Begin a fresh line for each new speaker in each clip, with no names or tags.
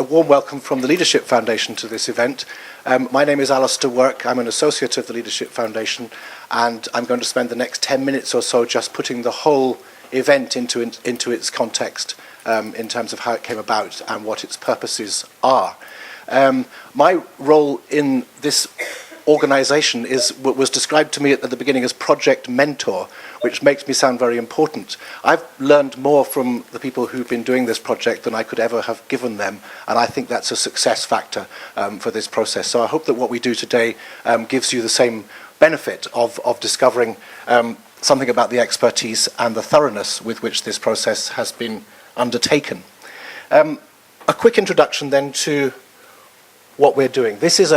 warm welcome from the Leadership Foundation to this event. My name is Alistair Work. I'm an associate of the Leadership Foundation, and I'm going to spend the next 10 minutes or so just putting the whole event into its context in terms of how it came about and what its purposes are. My role in this organisation was described to me at the beginning as project mentor, which makes me sound very important. I've learned more from the people who've been doing this project than I could ever have given them, and I think that's a success factor for this process. So I hope that what we do today gives you the same benefit of discovering something about the expertise and the thoroughness with which this process has been undertaken. A quick introduction then to what we're doing. This is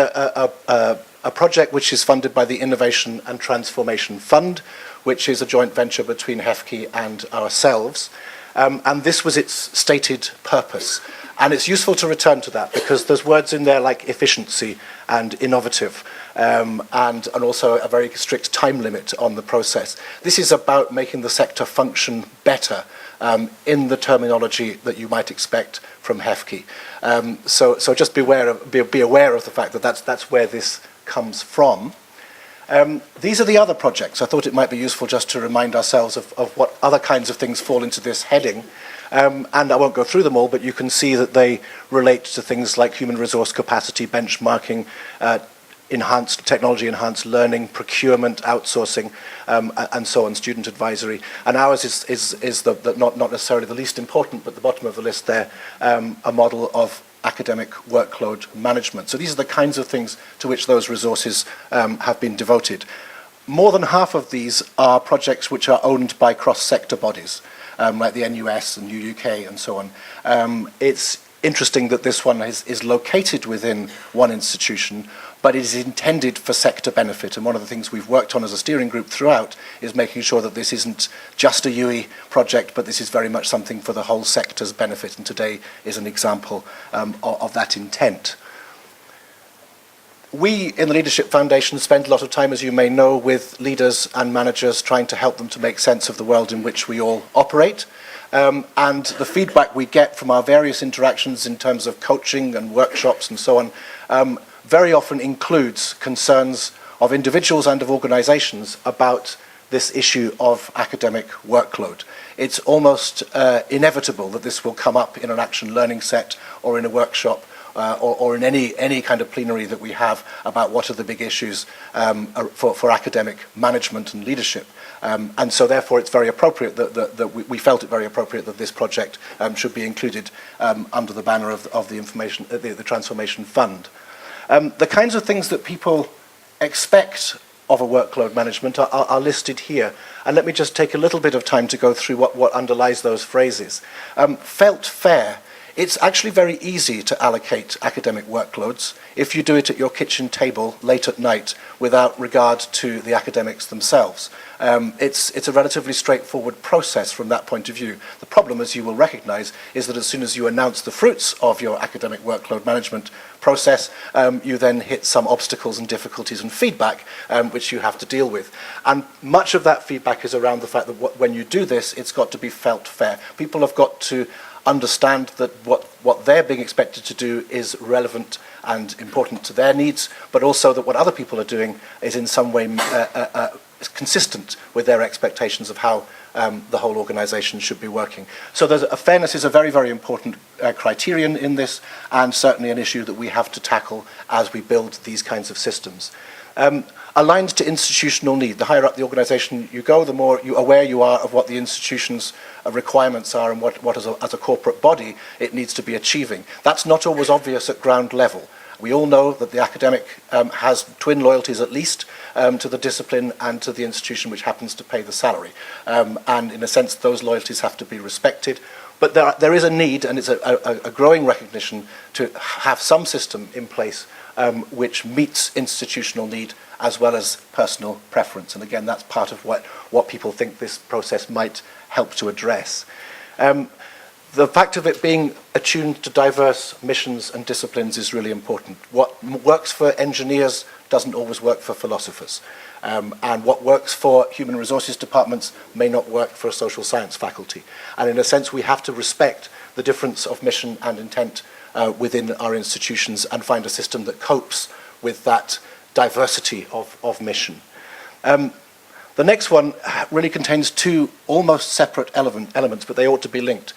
a project which is funded by the Innovation and Transformation Fund, which is a joint venture between HEFCE and ourselves. And this was its stated purpose. And it's useful to return to that because there's words in there like efficiency and innovative, and also a very strict time limit on the process. This is about making the sector function better in the terminology that you might expect from HEFCE. So just be aware of the fact that that's where this comes from. These are the other projects. I thought it might be useful just to remind ourselves of what other kinds of things fall into this heading. And I won't go through them all, but you can see that they relate to things like human resource capacity, benchmarking, enhanced learning, procurement, outsourcing, and so on, student advisory. And ours is not necessarily the least important, but the bottom of the list there, a model of academic workload management. So these are the kinds of things to which those resources have been devoted. More than half of these are projects which are owned by cross-sector bodies, like the NUS and UUK and so on. It's interesting that this one is located within one institution, but it is intended for sector benefit. And one of the things we've worked on as a steering group throughout is making sure that this isn't just a UE project, but this is very much something for the whole sector's benefit. And today is an example of that intent. We in the Leadership Foundation spend a lot of time, as you may know, with leaders and managers trying to help them to make sense of the world in which we all operate. And the feedback we get from our various interactions in terms of coaching and workshops and so on very often includes concerns of individuals and of organisations about this issue of academic workload. It's almost inevitable that this will come up in an action learning set or in a workshop or in any kind of plenary that we have about what are the big issues for academic management and leadership. And so therefore it's very appropriate that we felt it very appropriate that this project should be included under the banner of the Transformation Fund. The kinds of things that people expect of a workload management are listed here. And let me just take a little bit of time to go through what underlies those phrases. Felt fair. It's actually very easy to allocate academic workloads if you do it at your kitchen table late at night without regard to the academics themselves. It's a relatively straightforward process from that point of view. The problem, as you will recognise, is that as soon as you announce the fruits of your academic workload management process, you then hit some obstacles and difficulties and feedback which you have to deal with. And much of that feedback is around the fact that when you do this, it's got to be felt fair. People have got to understand that what they're being expected to do is relevant and important to their needs, but also that what other people are doing is in some way consistent with their expectations of how the whole organisation should be working. So fairness is a very, very important criterion in this, and certainly an issue that we have to tackle as we build these kinds of systems. Aligned to institutional need. The higher up the organisation you go, the more aware you are of what the institution's requirements are and what as a corporate body it needs to be achieving. That's not always obvious at ground level. We all know that the academic has twin loyalties at least to the discipline and to the institution which happens to pay the salary. And in a sense, those loyalties have to be respected. But there is a need, and it's a growing recognition, to have some system in place which meets institutional need as well as personal preference. And again, that's part of what people think this process might help to address. The fact of it being attuned to diverse missions and disciplines is really important. What works for engineers doesn't always work for philosophers. And what works for human resources departments may not work for a social science faculty. And in a sense, we have to respect the difference of mission and intent within our institutions and find a system that copes with that diversity of mission. The next one really contains two almost separate elements, but they ought to be linked.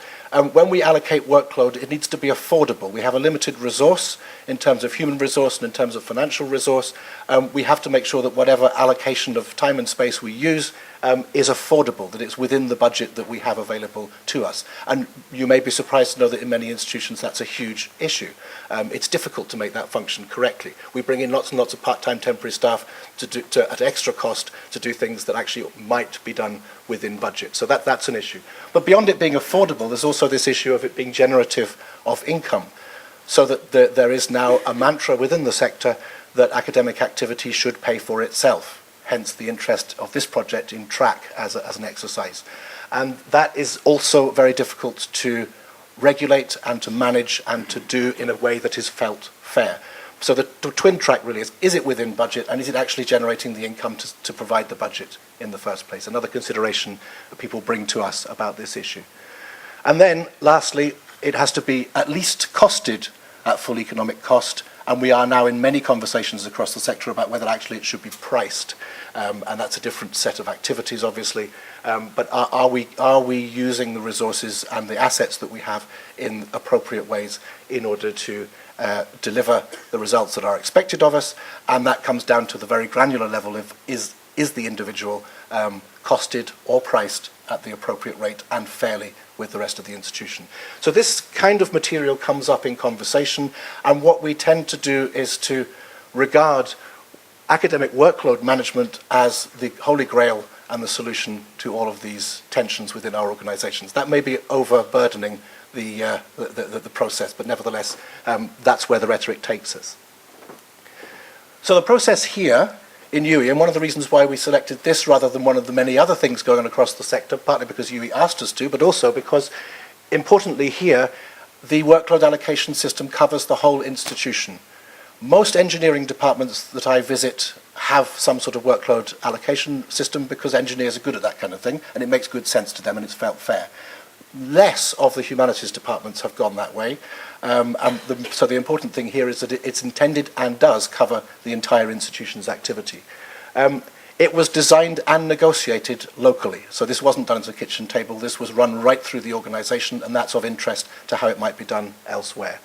When we allocate workload, it needs to be affordable. We have a limited resource in terms of human resource and in terms of financial resource. We have to make sure that whatever allocation of time and space we use is affordable, that it's within the budget that we have available to us. And you may be surprised to know that in many institutions that's a huge issue. It's difficult to make that function correctly. We bring in lots and lots of part-time temporary staff at extra cost to do things that actually might be done within budget. So that's an issue. But beyond it being affordable, there's also this issue of it being generative of income, so that there is now a mantra within the sector that academic activity should pay for itself, hence the interest of this project in track as an exercise. And that is also very difficult to regulate and to manage and to do in a way that is felt fair. So the twin track really is it within budget, and is it actually generating the income to provide the budget in the first place? Another consideration that people bring to us about this issue. And then, lastly, it has to be at least costed at full economic cost, and we are now in many conversations across the sector about whether actually it should be priced. And that's a different set of activities, obviously. But are we using the resources and the assets that we have in appropriate ways in order to deliver the results that are expected of us? And that comes down to the very granular level of is the individual costed or priced at the appropriate rate and fairly with the rest of the institution. So this kind of material comes up in conversation, and what we tend to do is to regard academic workload management as the holy grail and the solution to all of these tensions within our organizations. That may be overburdening the process, but nevertheless, that's where the rhetoric takes us. So the process here in UE, and one of the reasons why we selected this rather than one of the many other things going on across the sector, partly because UE asked us to, but also because, importantly here, the workload allocation system covers the whole institution. Most engineering departments that I visit have some sort of workload allocation system because engineers are good at that kind of thing, and it makes good sense to them and it's felt fair. Less of the humanities departments have gone that way. So the important thing here is that it's intended and does cover the entire institution's activity. It was designed and negotiated locally. So this wasn't done at a kitchen table. This was run right through the organization, and that's of interest to how it might be done elsewhere.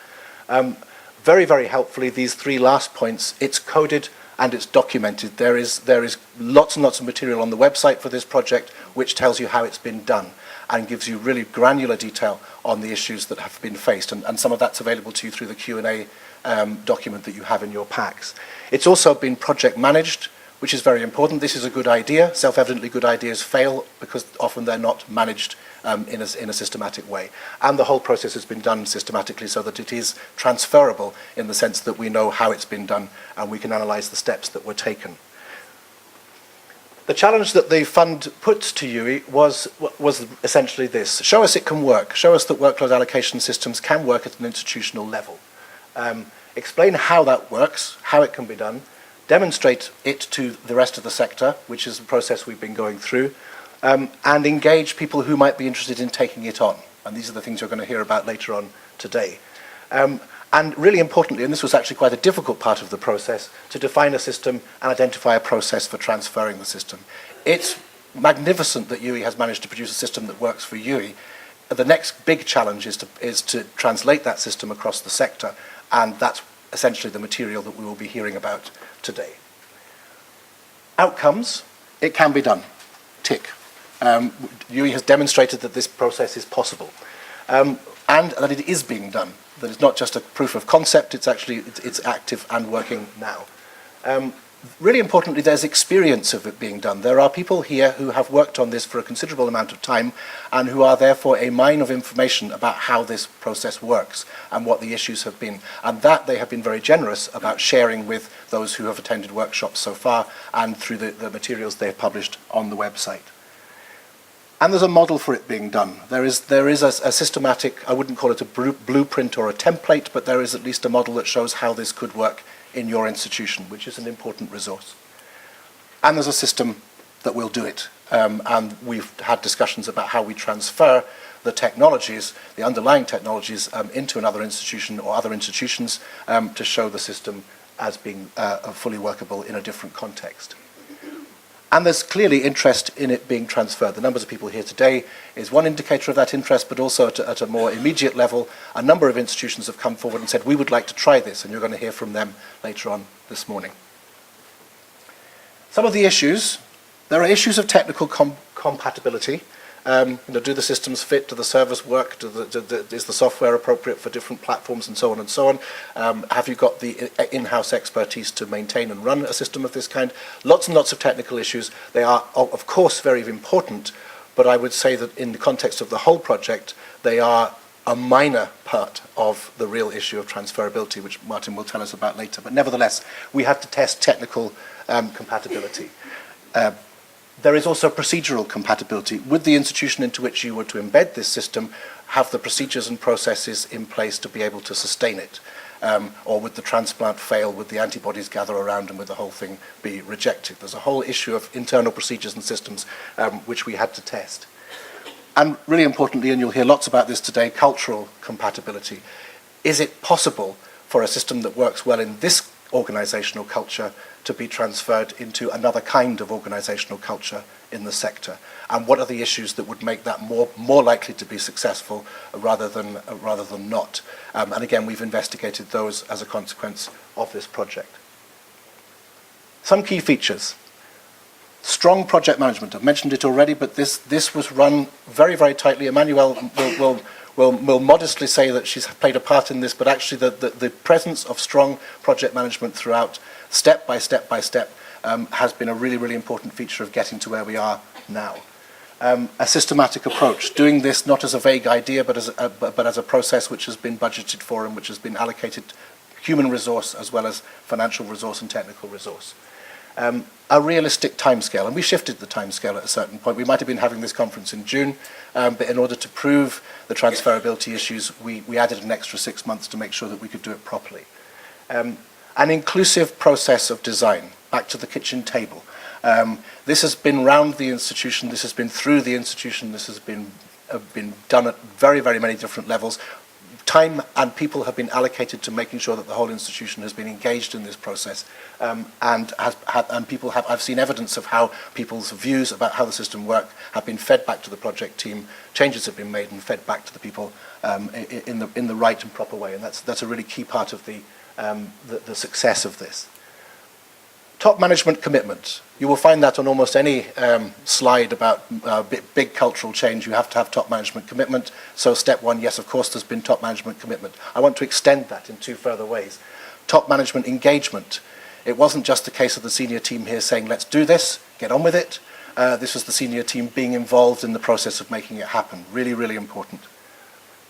Very, very helpfully, these three last points, it's coded and it's documented. There is lots and lots of material on the website for this project which tells you how it's been done and gives you really granular detail on the issues that have been faced. And some of that's available to you through the Q&A document that you have in your packs. It's also been project managed, which is very important. This is a good idea. Self-evidently good ideas fail because often they're not managed in a systematic way. And the whole process has been done systematically so that it is transferable in the sense that we know how it's been done and we can analyse the steps that were taken. The challenge that the fund put to UE was essentially this. Show us it can work. Show us that workload allocation systems can work at an institutional level. Explain how that works, how it can be done. Demonstrate it to the rest of the sector, which is the process we've been going through, and engage people who might be interested in taking it on. And these are the things you're going to hear about later on today. And really importantly, and this was actually quite a difficult part of the process, to define a system and identify a process for transferring the system. It's magnificent that UE has managed to produce a system that works for UE. The next big challenge is to translate that system across the sector, and that's essentially the material that we will be hearing about today. Outcomes, it can be done. Tick. UE has demonstrated that this process is possible, and that it is being done. That it's not just a proof of concept, it's active and working now. Really importantly, there's experience of it being done. There are people here who have worked on this for a considerable amount of time and who are therefore a mine of information about how this process works and what the issues have been. And that they have been very generous about sharing with those who have attended workshops so far and through the materials they've published on the website. And there's a model for it being done. There is a systematic, I wouldn't call it a blueprint or a template, but there is at least a model that shows how this could work in your institution, which is an important resource. And there's a system that will do it. And we've had discussions about how we transfer the technologies, the underlying technologies, into another institution or other institutions to show the system as being fully workable in a different context. And there's clearly interest in it being transferred. The numbers of people here today is one indicator of that interest, but also at a more immediate level, a number of institutions have come forward and said, we would like to try this, and you're going to hear from them later on this morning. Some of the issues, there are issues of technical compatibility. Do the systems fit? Do the servers work? Is the software appropriate for different platforms, and so on and so on? Have you got the in-house expertise to maintain and run a system of this kind? Lots and lots of technical issues. They are, of course, very important, but I would say that in the context of the whole project, they are a minor part of the real issue of transferability, which Martin will tell us about later. But nevertheless, we have to test technical compatibility. There is also procedural compatibility. Would the institution into which you were to embed this system have the procedures and processes in place to be able to sustain it? Or would the transplant fail? Would the antibodies gather around, and would the whole thing be rejected? There's a whole issue of internal procedures and systems which we had to test. And really importantly, and you'll hear lots about this today, cultural compatibility. Is it possible for a system that works well in this organizational culture to be transferred into another kind of organizational culture in the sector? And what are the issues that would make that more likely to be successful rather than not? And again, we've investigated those as a consequence of this project. Some key features. Strong project management. I've mentioned it already, but this was run very, very tightly. Emmanuel will modestly say that she's played a part in this, but actually the presence of strong project management throughout, step by step by step, has been a really, really important feature of getting to where we are now. A systematic approach, doing this not as a vague idea, but as a process which has been budgeted for and which has been allocated human resource as well as financial resource and technical resource. A realistic timescale, and we shifted the timescale at a certain point. We might have been having this conference in June, but in order to prove the transferability issues, we added an extra 6 months to make sure that we could do it properly. An inclusive process of design, back to the kitchen table. This has been round the institution, this has been through the institution, this has been done at very, very many different levels. Time and people have been allocated to making sure that the whole institution has been engaged in this process, I've seen evidence of how people's views about how the system works have been fed back to the project team. Changes have been made and fed back to the people in the right and proper way, and that's a really key part of the success of this. Top management commitment. You will find that on almost any slide about big cultural change. You have to have top management commitment. So step one, yes, of course, there's been top management commitment. I want to extend that in two further ways. Top management engagement. It wasn't just the case of the senior team here saying, let's do this, get on with it. This was the senior team being involved in the process of making it happen. Really, really important.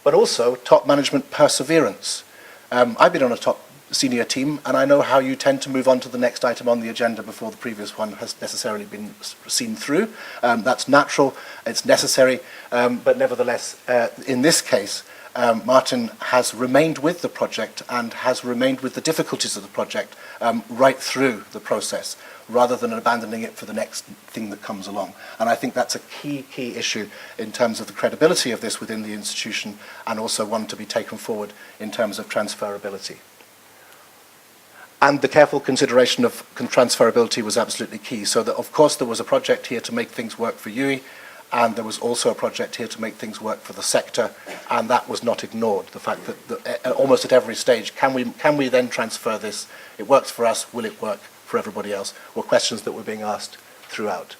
But also top management perseverance. I've been on a top senior team, and I know how you tend to move on to the next item on the agenda before the previous one has necessarily been seen through. That's natural, it's necessary, but nevertheless, in this case, Martin has remained with the project and has remained with the difficulties of the project right through the process, rather than abandoning it for the next thing that comes along. And I think that's a key issue in terms of the credibility of this within the institution, and also one to be taken forward in terms of transferability. And the careful consideration of transferability was absolutely key. So that, of course, there was a project here to make things work for UE, and there was also a project here to make things work for the sector, and that was not ignored. The fact that almost at every stage, can we then transfer this? It works for us, will it work for everybody else? Were questions that were being asked throughout.